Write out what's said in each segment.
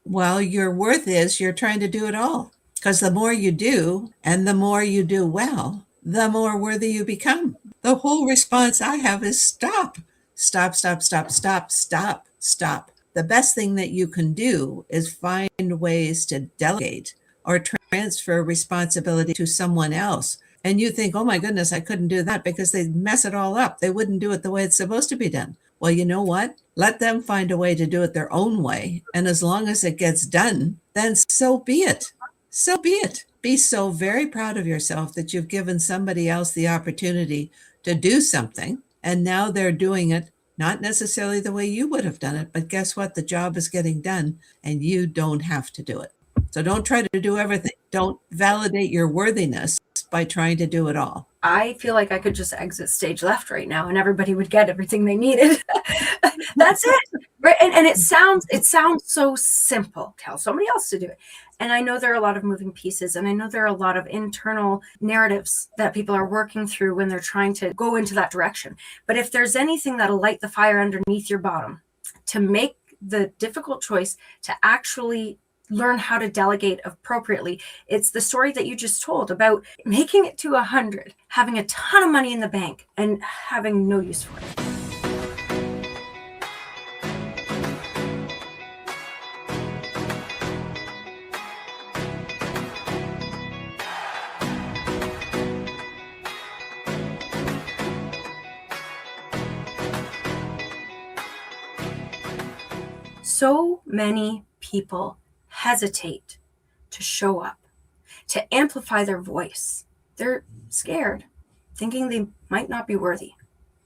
Well, your worth is you're trying to do it all. Because the more you do and the more you do well, the more worthy you become. The whole response I have is stop, stop, stop, stop, stop, stop, stop. The best thing that you can do is find ways to delegate or transfer responsibility to someone else. And you think, oh my goodness, I couldn't do that because they mess it all up. They wouldn't do it the way it's supposed to be done. Well, you know what? Let them find a way to do it their own way. And as long as it gets done, then so be it. So be it. Be so very proud of yourself that you've given somebody else the opportunity to do something. And now they're doing it not necessarily the way you would have done it, but guess what? The job is getting done and you don't have to do it. So don't try to do everything. Don't validate your worthiness by trying to do it all. I feel like I could just exit stage left right now and everybody would get everything they needed. That's it. Right. And it sounds so simple. Tell somebody else to do it. And I know there are a lot of moving pieces, and I know there are a lot of internal narratives that people are working through when they're trying to go into that direction. But if there's anything that'll light the fire underneath your bottom to make the difficult choice to actually learn how to delegate appropriately, it's the story that you just told about making it to 100, having a ton of money in the bank and having no use for it. So many people hesitate to show up, to amplify their voice. They're scared, thinking they might not be worthy.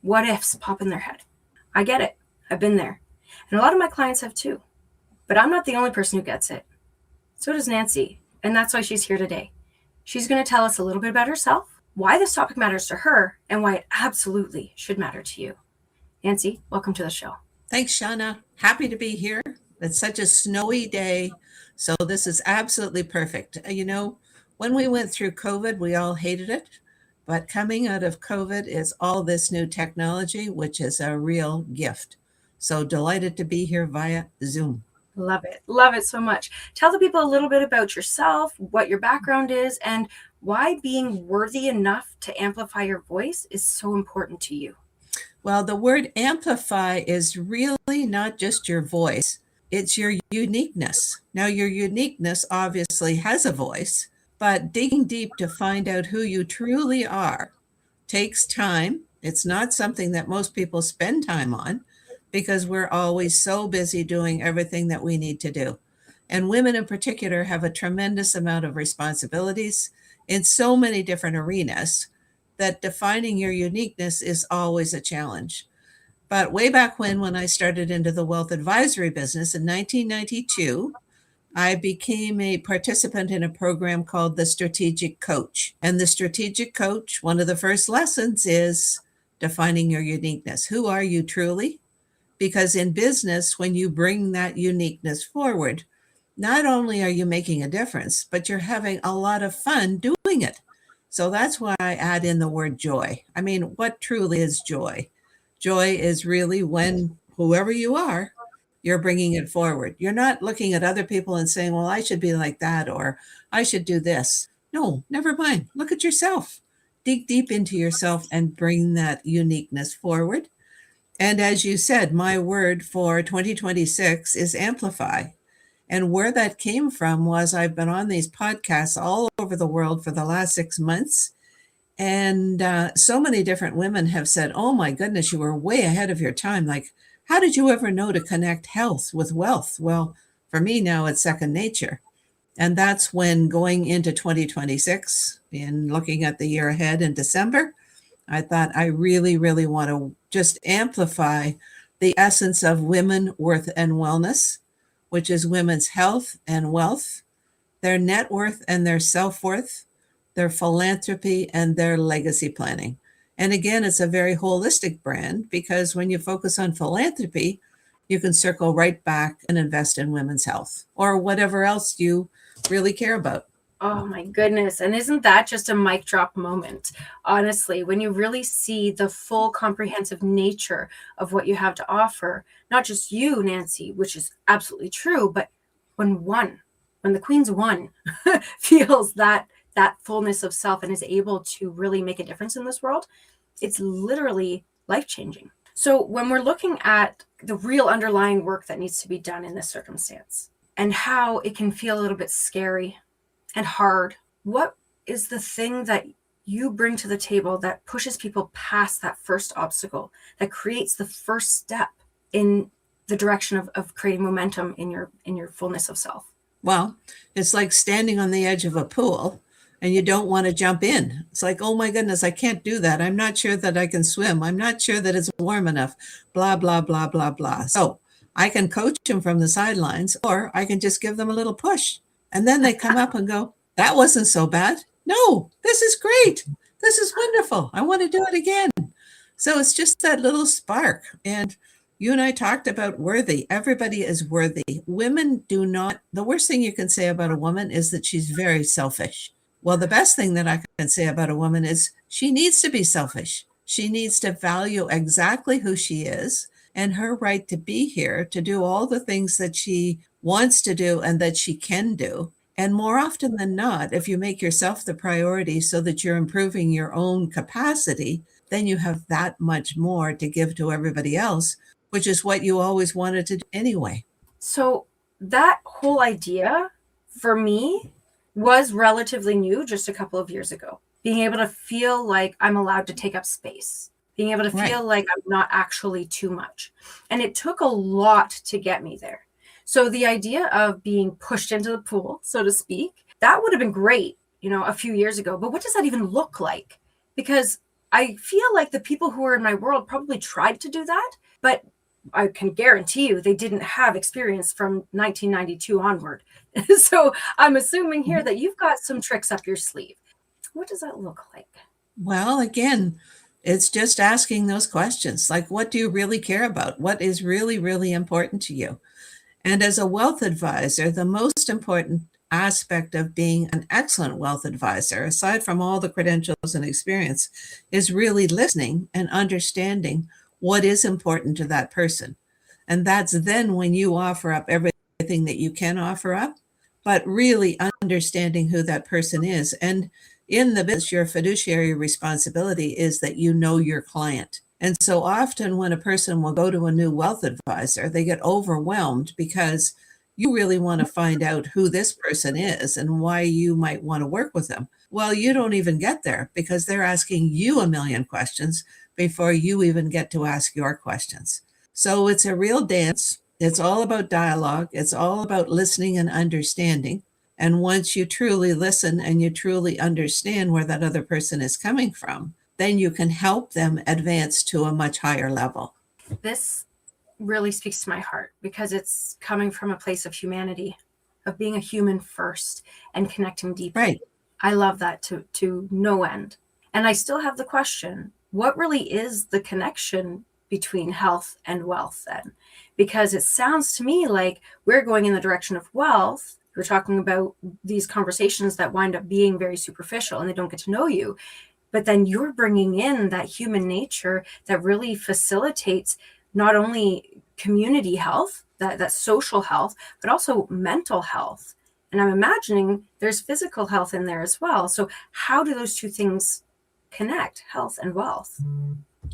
What ifs pop in their head. I get it. I've been there. And a lot of my clients have too. But I'm not the only person who gets it. So does Nancy. And that's why she's here today. She's going to tell us a little bit about herself, why this topic matters to her, and why it absolutely should matter to you. Nancy, welcome to the show. Thanks, Shauna. Happy to be here. It's such a snowy day. So this is absolutely perfect. When we went through COVID, we all hated it. But coming out of COVID is all this new technology, which is a real gift. So delighted to be here via Zoom. Love it. Love it so much. Tell the people a little bit about yourself, what your background is, and why being worthy enough to amplify your voice is so important to you. Well, the word amplify is really not just your voice, it's your uniqueness. Now, your uniqueness obviously has a voice, but digging deep to find out who you truly are takes time. It's not something that most people spend time on because we're always so busy doing everything that we need to do. And women in particular have a tremendous amount of responsibilities in so many different arenas that defining your uniqueness is always a challenge. But way back when I started into the wealth advisory business in 1992, I became a participant in a program called the Strategic Coach. And the Strategic Coach, one of the first lessons is defining your uniqueness. Who are you truly? Because in business, when you bring that uniqueness forward, not only are you making a difference, but you're having a lot of fun doing it. So that's why I add in the word joy. I mean, what truly is joy? Joy is really when whoever you are, you're bringing it forward. You're not looking at other people and saying, well, I should be like that, or I should do this. No, never mind. Look at yourself. Dig deep into yourself and bring that uniqueness forward. And as you said, my word for 2026 is amplify. And where that came from was I've been on these podcasts all over the world for the last 6 months. And so many different women have said, oh my goodness, you were way ahead of your time. Like, how did you ever know to connect health with wealth? Well, for me now, it's second nature. And that's when going into 2026 and looking at the year ahead in December, I thought I really, really want to just amplify the essence of women, worth, and wellness, which is women's health and wealth, their net worth and their self-worth, their philanthropy, and their legacy planning. And again, it's a very holistic brand because when you focus on philanthropy, you can circle right back and invest in women's health or whatever else you really care about. Oh my goodness. And isn't that just a mic drop moment? Honestly, when you really see the full comprehensive nature of what you have to offer, not just you, Nancy, which is absolutely true, but when the queen's one feels that fullness of self and is able to really make a difference in this world, it's literally life-changing. So when we're looking at the real underlying work that needs to be done in this circumstance and how it can feel a little bit scary and hard, what is the thing that you bring to the table that pushes people past that first obstacle, that creates the first step in the direction of creating momentum in your fullness of self? Well, it's like standing on the edge of a pool and you don't want to jump in. It's like, oh my goodness, I can't do that. I'm not sure that I can swim. I'm not sure that it's warm enough, blah, blah, blah, blah, blah. So I can coach them from the sidelines, or I can just give them a little push. And then they come up and go, that wasn't so bad. No, this is great. This is wonderful. I want to do it again. So it's just that little spark. And you and I talked about worthy. Everybody is worthy. Women do not. The worst thing you can say about a woman is that she's very selfish. Well, the best thing that I can say about a woman is she needs to be selfish. She needs to value exactly who she is and her right to be here, to do all the things that she wants to do and that she can do. And more often than not, if you make yourself the priority so that you're improving your own capacity, then you have that much more to give to everybody else, which is what you always wanted to do anyway. So that whole idea for me was relatively new just a couple of years ago. Being able to feel like I'm allowed to take up space, being able to feel like I'm not actually too much. And it took a lot to get me there. So the idea of being pushed into the pool, so to speak, that would have been great, a few years ago. But what does that even look like? Because I feel like the people who are in my world probably tried to do that, but I can guarantee you they didn't have experience from 1992 onward. So I'm assuming here that you've got some tricks up your sleeve. What does that look like? Well, again, it's just asking those questions. Like, what do you really care about? What is really, really important to you? And as a wealth advisor, the most important aspect of being an excellent wealth advisor, aside from all the credentials and experience, is really listening and understanding what is important to that person. And that's then when you offer up everything that you can offer up, but really understanding who that person is. And in the business, your fiduciary responsibility is that you know your client. And so often when a person will go to a new wealth advisor, they get overwhelmed because you really want to find out who this person is and why you might want to work with them. Well, you don't even get there because they're asking you a million questions before you even get to ask your questions. So it's a real dance. It's all about dialogue. It's all about listening and understanding. And once you truly listen and you truly understand where that other person is coming from, then you can help them advance to a much higher level. This really speaks to my heart because it's coming from a place of humanity, of being a human first and connecting deeply. Right. I love that to no end. And I still have the question, what really is the connection between health and wealth then? Because it sounds to me like we're going in the direction of wealth. We're talking about these conversations that wind up being very superficial and they don't get to know you. But then you're bringing in that human nature that really facilitates not only community health, that social health, but also mental health. And I'm imagining there's physical health in there as well. So how do those two things connect, health and wealth?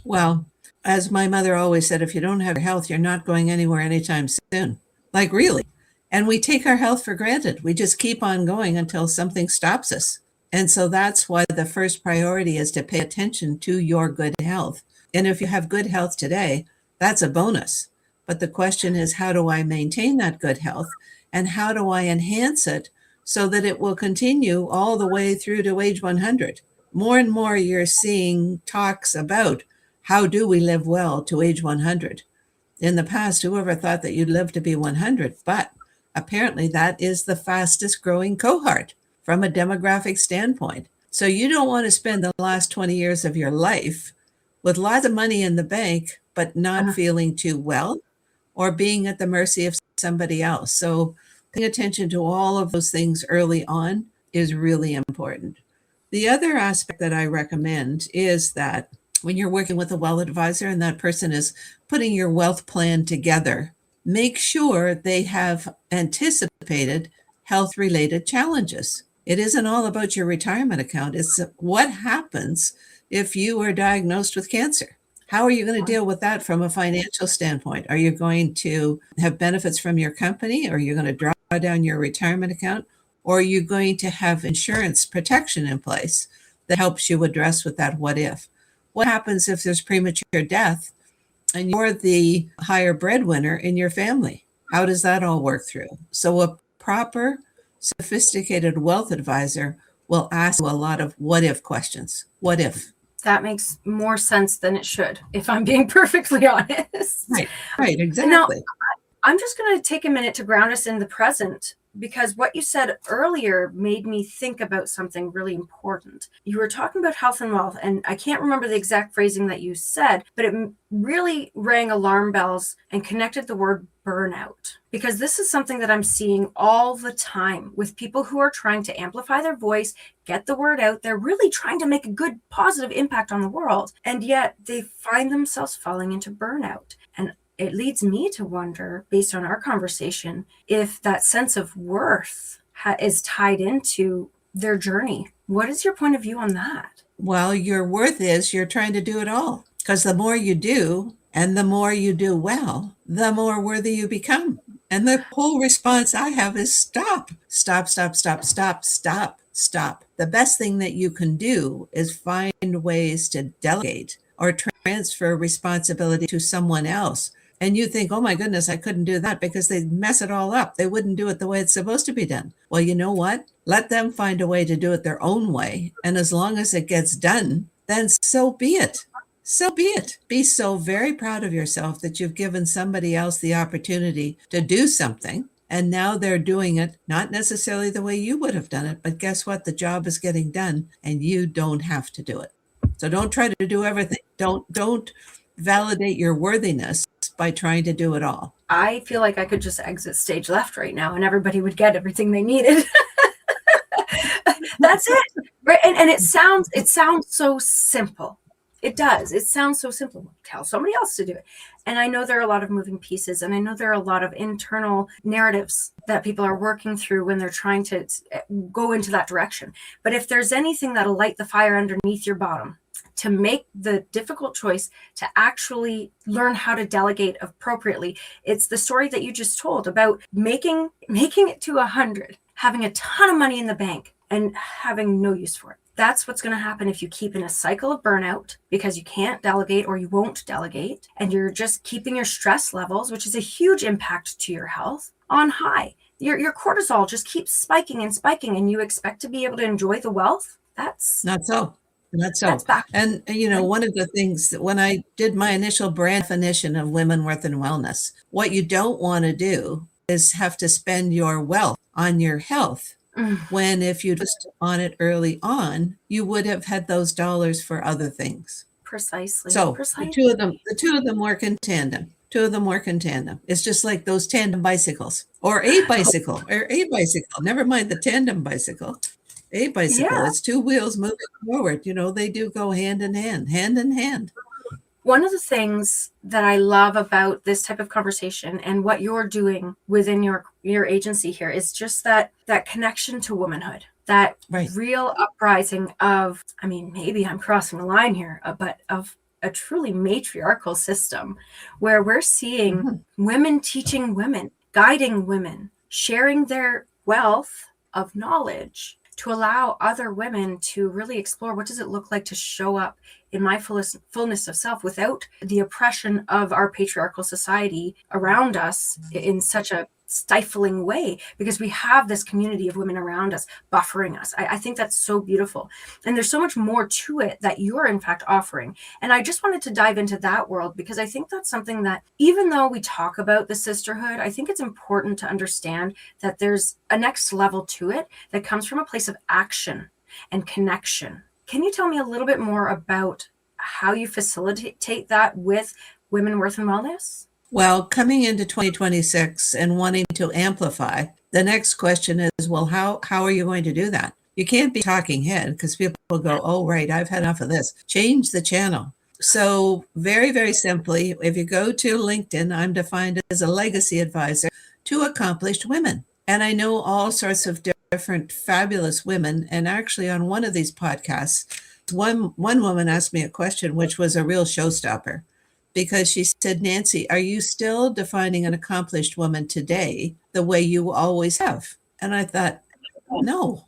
Well, as my mother always said, if you don't have health, you're not going anywhere anytime soon. Like, really. And we take our health for granted. We just keep on going until something stops us. And so that's why the first priority is to pay attention to your good health. And if you have good health today, that's a bonus. But the question is, how do I maintain that good health? And how do I enhance it so that it will continue all the way through to age 100? More and more you're seeing talks about how do we live well to age 100. In the past, whoever thought that you'd live to be 100? But apparently that is the fastest growing cohort from a demographic standpoint. So you don't want to spend the last 20 years of your life with lots of money in the bank, but not feeling too well or being at the mercy of somebody else. So paying attention to all of those things early on is really important. The other aspect that I recommend is that when you're working with a wealth advisor and that person is putting your wealth plan together, make sure they have anticipated health-related challenges. It isn't all about your retirement account. It's what happens if you are diagnosed with cancer. How are you going to deal with that from a financial standpoint? Are you going to have benefits from your company? Or are you going to draw down your retirement account? Or are you going to have insurance protection in place that helps you address with that what if? What happens if there's premature death and you're the higher breadwinner in your family? How does that all work through? So a proper, sophisticated wealth advisor will ask you a lot of what if questions. What if? That makes more sense than it should, if I'm being perfectly honest. Right, exactly. Now, I'm just going to take a minute to ground us in the present, because what you said earlier made me think about something really important. You were talking about health and wealth, and I can't remember the exact phrasing that you said, but it really rang alarm bells and connected the word burnout. Because this is something that I'm seeing all the time with people who are trying to amplify their voice, get the word out. They're really trying to make a good, positive impact on the world. And yet they find themselves falling into burnout. And it leads me to wonder, based on our conversation, if that sense of worth is tied into their journey. What is your point of view on that? Well, your worth is you're trying to do it all. Because the more you do, and the more you do well, the more worthy you become. And the whole response I have is stop, stop, stop, stop, stop, stop, stop. The best thing that you can do is find ways to delegate or transfer responsibility to someone else. And you think, oh my goodness, I couldn't do that because they'd mess it all up. They wouldn't do it the way it's supposed to be done. Well, you know what? Let them find a way to do it their own way. And as long as it gets done, then so be it. So be it. Be so very proud of yourself that you've given somebody else the opportunity to do something. And now they're doing it, not necessarily the way you would have done it, but guess what? The job is getting done and you don't have to do it. So don't try to do everything. Don't validate your worthiness by trying to do it all. I feel like I could just exit stage left right now and everybody would get everything they needed. That's it. Right. And it sounds so simple. It does. It sounds so simple. Tell somebody else to do it. And I know there are a lot of moving pieces, and I know there are a lot of internal narratives that people are working through when they're trying to go into that direction. But if there's anything that'll light the fire underneath your bottom to make the difficult choice to actually learn how to delegate appropriately, it's the story that you just told about making it to 100, having a ton of money in the bank and having no use for it. That's what's going to happen if you keep in a cycle of burnout because you can't delegate or you won't delegate, and you're just keeping your stress levels, which is a huge impact to your health, on high. Your cortisol just keeps spiking and spiking, and you expect to be able to enjoy the wealth. That's not so. Not so. That's back. And, you know, one of the things that when I did my initial brand definition of women, worth, and wellness, what you don't want to do is have to spend your wealth on your health. When if you'd just on it early on, you would have had those dollars for other things. Precisely. So the two of them work in tandem. It's just like those tandem bicycles or a bicycle. Never mind the tandem bicycle. A bicycle. Yeah. It's two wheels moving forward. You know, they do go hand in hand. One of the things that I love about this type of conversation and what you're doing within your agency here is just that connection to womanhood, that real uprising of, I mean, maybe I'm crossing the line here, but of a truly matriarchal system where we're seeing women teaching women, guiding women, sharing their wealth of knowledge to allow other women to really explore what does it look like to show up in my fullness of self without the oppression of our patriarchal society around us in such a stifling way, because we have this community of women around us buffering us. I think that's so beautiful. And there's so much more to it that you're in fact offering. And I just wanted to dive into that world because I think that's something that, even though we talk about the sisterhood, I think it's important to understand that there's a next level to it that comes from a place of action and connection. Can you tell me a little bit more about how you facilitate that with Women, Worth, and Wellness? Well, coming into 2026 and wanting to amplify, the next question is, well, how are you going to do that? You can't be talking head because people go, oh, right, I've had enough of this. Change the channel. So very, very simply, if you go to LinkedIn, I'm defined as a legacy advisor to accomplished women. And I know all sorts of different fabulous women. And actually, on one of these podcasts, one woman asked me a question, which was a real showstopper, because she said, Nancy, are you still defining an accomplished woman today the way you always have? And I thought, no,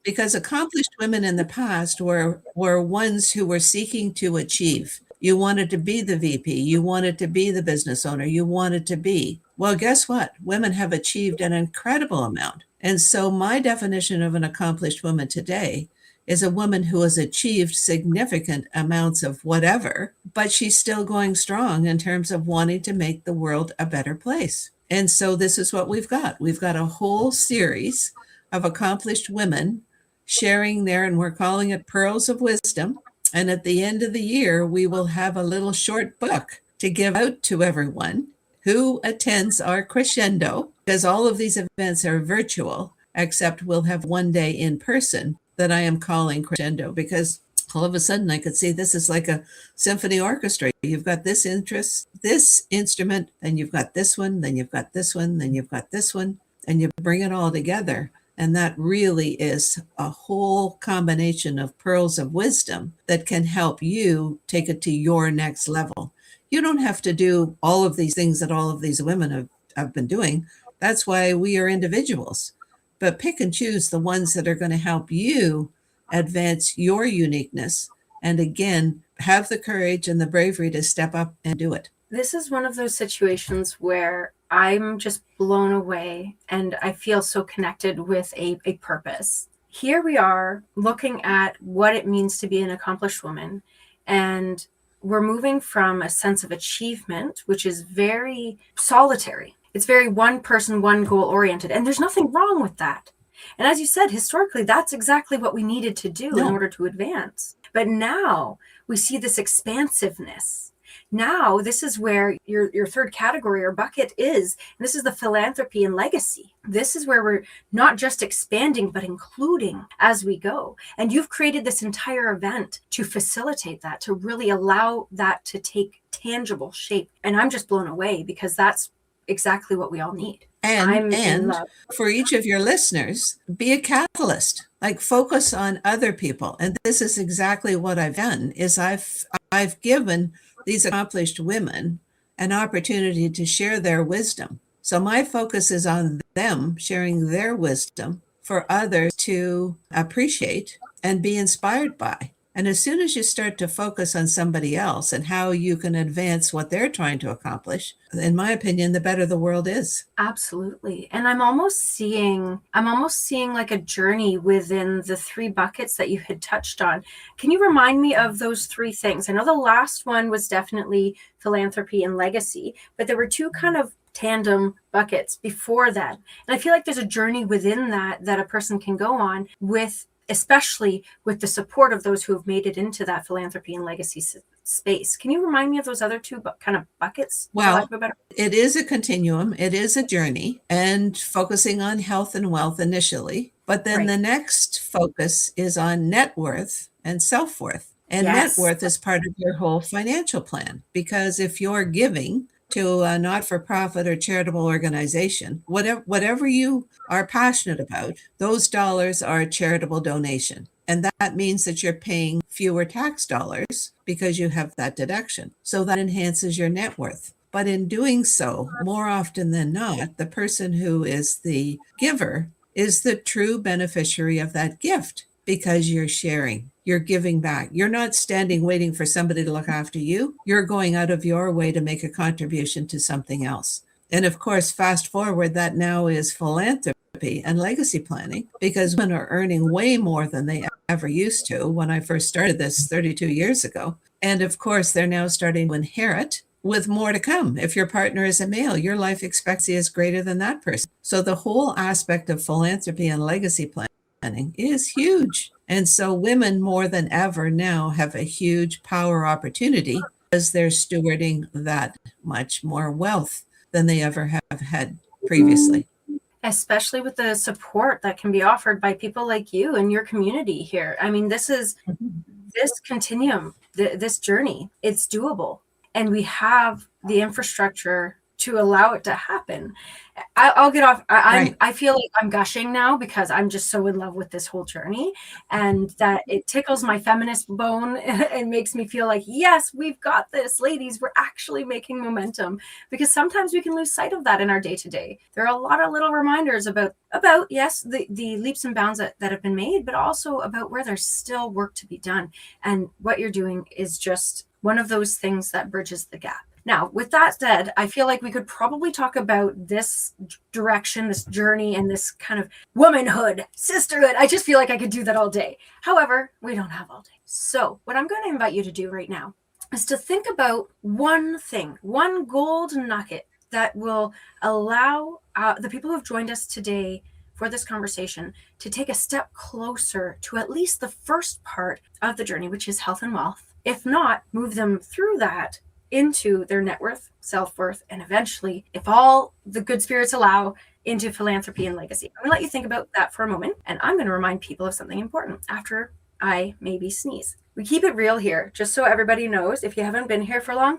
because accomplished women in the past were ones who were seeking to achieve. You wanted to be the VP, you wanted to be the business owner, you wanted to be. Well, guess what? Women have achieved an incredible amount. And so my definition of an accomplished woman today is a woman who has achieved significant amounts of whatever, but she's still going strong in terms of wanting to make the world a better place. And so this is what we've got. We've got a whole series of accomplished women sharing there, and we're calling it Pearls of Wisdom. And at the end of the year, we will have a little short book to give out to everyone who attends our crescendo, because all of these events are virtual, except we'll have one day in person that I am calling crescendo, because all of a sudden I could see this is like a symphony orchestra. You've got this instrument, then you've got this one, then you've got this one, then you've got this one, and you bring it all together. And that really is a whole combination of pearls of wisdom that can help you take it to your next level. You don't have to do all of these things that all of these women have been doing. That's why we are individuals. But pick and choose the ones that are going to help you advance your uniqueness. And again, have the courage and the bravery to step up and do it. This is one of those situations where I'm just blown away and I feel so connected with a purpose. Here we are looking at what it means to be an accomplished woman, and we're moving from a sense of achievement, which is very solitary. It's very one person, one goal oriented, and there's nothing wrong with that. And as you said, historically, that's exactly what we needed to do in order to advance. But now we see this expansiveness. Now, this is where your third category or bucket is. And this is the philanthropy and legacy. This is where we're not just expanding, but including as we go. And you've created this entire event to facilitate that, to really allow that to take tangible shape. And I'm just blown away because that's exactly what we all need. And for each of your listeners, be a catalyst, like focus on other people. And this is exactly what I've done is I've given these accomplished women an opportunity to share their wisdom. So my focus is on them sharing their wisdom for others to appreciate and be inspired by. And as soon as you start to focus on somebody else and how you can advance what they're trying to accomplish, in my opinion, the better the world is. Absolutely. And I'm almost seeing like a journey within the three buckets that you had touched on. Can you remind me of those three things? I know the last one was definitely philanthropy and legacy, but there were two kind of tandem buckets before that. And I feel like there's a journey within that a person can go on with, especially with the support of those who have made it into that philanthropy and legacy space. Can you remind me of those other two kind of buckets? Well, it is a continuum. It is a journey, and focusing on health and wealth initially. But then the next focus is on net worth and self-worth. And net worth is part of your whole financial plan, because if you're giving to a not-for-profit or charitable organization, whatever you are passionate about, those dollars are a charitable donation. And that means that you're paying fewer tax dollars because you have that deduction. So that enhances your net worth. But in doing so, more often than not, the person who is the giver is the true beneficiary of that gift, because you're sharing, you're giving back. You're not standing waiting for somebody to look after you. You're going out of your way to make a contribution to something else. And of course, fast forward, that now is philanthropy and legacy planning, because women are earning way more than they ever used to when I first started this 32 years ago. And of course, they're now starting to inherit, with more to come. If your partner is a male, your life expectancy is greater than that person. So the whole aspect of philanthropy and legacy planning is huge. And so women more than ever now have a huge power opportunity, because they're stewarding that much more wealth than they ever have had previously. Especially with the support that can be offered by people like you and your community here. I mean, this continuum this journey. It's doable. And we have the infrastructure to allow it to happen. I'll get off. I feel like I'm gushing now because I'm just so in love with this whole journey, and that it tickles my feminist bone and makes me feel like, yes, we've got this, ladies. We're actually making momentum, because sometimes we can lose sight of that in our day to day. There are a lot of little reminders about yes, the leaps and bounds that have been made, but also about where there's still work to be done. And what you're doing is just one of those things that bridges the gap. Now, with that said, I feel like we could probably talk about this direction, this journey, and this kind of womanhood, sisterhood. I just feel like I could do that all day. However, we don't have all day. So what I'm going to invite you to do right now is to think about one thing, one gold nugget that will allow the people who have joined us today for this conversation to take a step closer to at least the first part of the journey, which is health and wealth. If not, move them through that into their net worth, self-worth, and eventually, if all the good spirits allow, into philanthropy and legacy. I'm gonna let you think about that for a moment, and I'm gonna remind people of something important after I maybe sneeze. We keep it real here, just so everybody knows. If you haven't been here for long,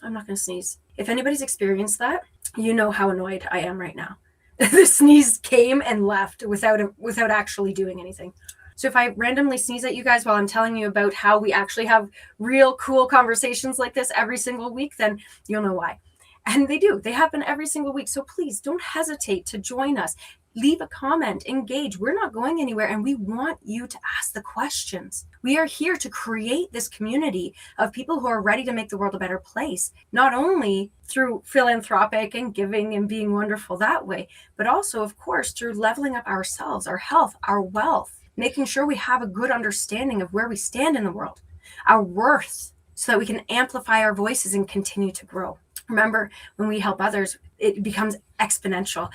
I'm not gonna sneeze. If anybody's experienced that, you know how annoyed I am right now. The sneeze came and left without actually doing anything. So if I randomly sneeze at you guys while I'm telling you about how we actually have real cool conversations like this every single week, then you'll know why. And they do. They happen every single week. So please don't hesitate to join us. Leave a comment, engage. We're not going anywhere, and we want you to ask the questions. We are here to create this community of people who are ready to make the world a better place, not only through philanthropic and giving and being wonderful that way, but also, of course, through leveling up ourselves, our health, our wealth, making sure we have a good understanding of where we stand in the world, our worth, so that we can amplify our voices and continue to grow. Remember, when we help others, it becomes exponential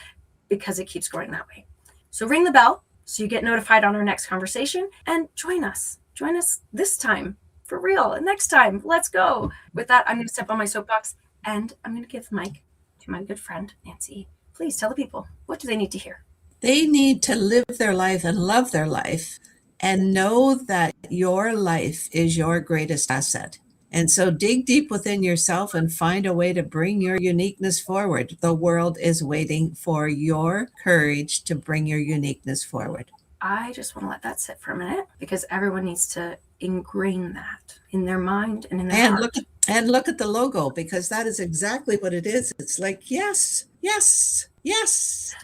because it keeps growing that way. So ring the bell so you get notified on our next conversation, and join us. Join us this time, for real. And next time, let's go. With that, I'm going to step on my soapbox, and I'm going to give the mic to my good friend, Nancy. Please tell the people, what do they need to hear? They need to live their life and love their life and know that your life is your greatest asset. And so dig deep within yourself and find a way to bring your uniqueness forward. The world is waiting for your courage to bring your uniqueness forward. I just want to let that sit for a minute, because everyone needs to ingrain that in their mind and in their heart. Look at the logo, because that is exactly what it is. It's like, yes, yes, yes.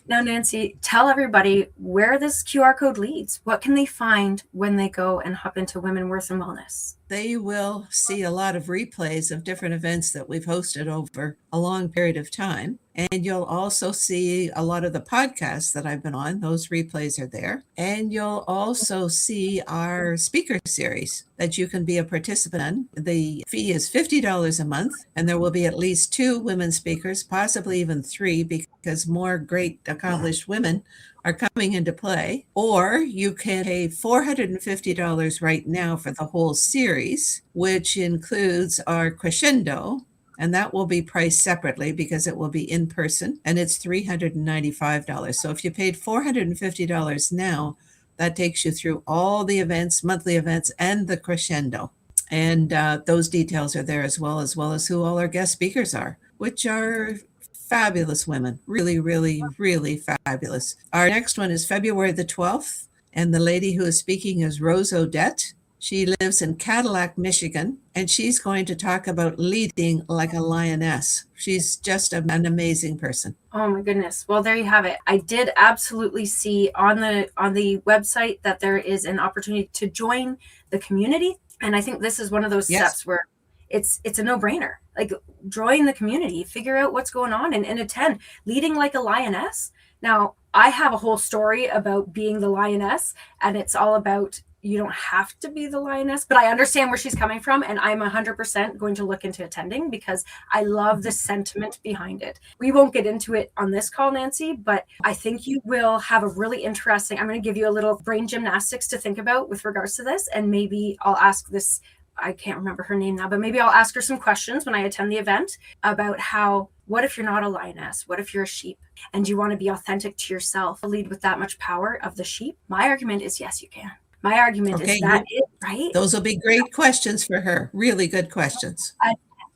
Now, Nancy, tell everybody where this QR code leads. What can they find when they go and hop into Women, Worth, and Wellness? They will see a lot of replays of different events that we've hosted over a long period of time. And you'll also see a lot of the podcasts that I've been on. Those replays are there. And you'll also see our speaker series that you can be a participant in. The fee is $50 a month, and there will be at least 2 women speakers, possibly even 3, because more great accomplished women are coming into play. Or you can pay $450 right now for the whole series, which includes our crescendo, and that will be priced separately because it will be in person, and it's $395. So if you paid $450 now, that takes you through all the events, monthly events, and the crescendo. And those details are there as well as who all our guest speakers are, which are fabulous women. Really, really, really fabulous. Our next one is February the 12th, and the lady who is speaking is Rose Odette. She lives in Cadillac, Michigan, and she's going to talk about leading like a lioness. She's just an amazing person. Oh my goodness. Well, there you have it. I did absolutely see on the website that there is an opportunity to join the community. And I think this is one of those steps where it's a no-brainer. Like, join the community, figure out what's going on, and attend. Leading like a lioness. Now, I have a whole story about being the lioness, and it's all about, you don't have to be the lioness, but I understand where she's coming from, and I'm 100% going to look into attending because I love the sentiment behind it. We won't get into it on this call, Nancy, but I think you will have a really interesting, I'm going to give you a little brain gymnastics to think about with regards to this, and maybe I'll ask this, I can't remember her name now, but maybe I'll ask her some questions when I attend the event about how, what if you're not a lioness? What if you're a sheep and you want to be authentic to yourself, lead with that much power of the sheep? My argument is yes, you can. My argument is Okay, that it, right? those will be great questions for her. Really good questions.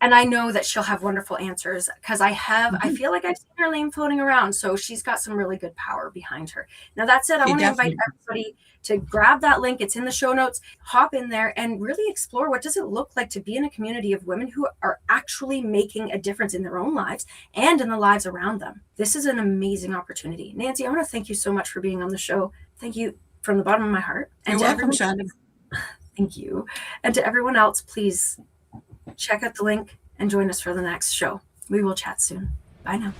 And I know that she'll have wonderful answers because I feel like I've seen her name floating around. So she's got some really good power behind her. Now, that said, I She want to invite definitely. everybody to grab that link. It's in the show notes. Hop in there and really explore what does it look like to be in a community of women who are actually making a difference in their own lives and in the lives around them. This is an amazing opportunity. Nancy, I want to thank you so much for being on the show. Thank you from the bottom of my heart. And You're to welcome, everyone, Shauna. thank you. And to everyone else, please check out the link and join us for the next show. We will chat soon. Bye now.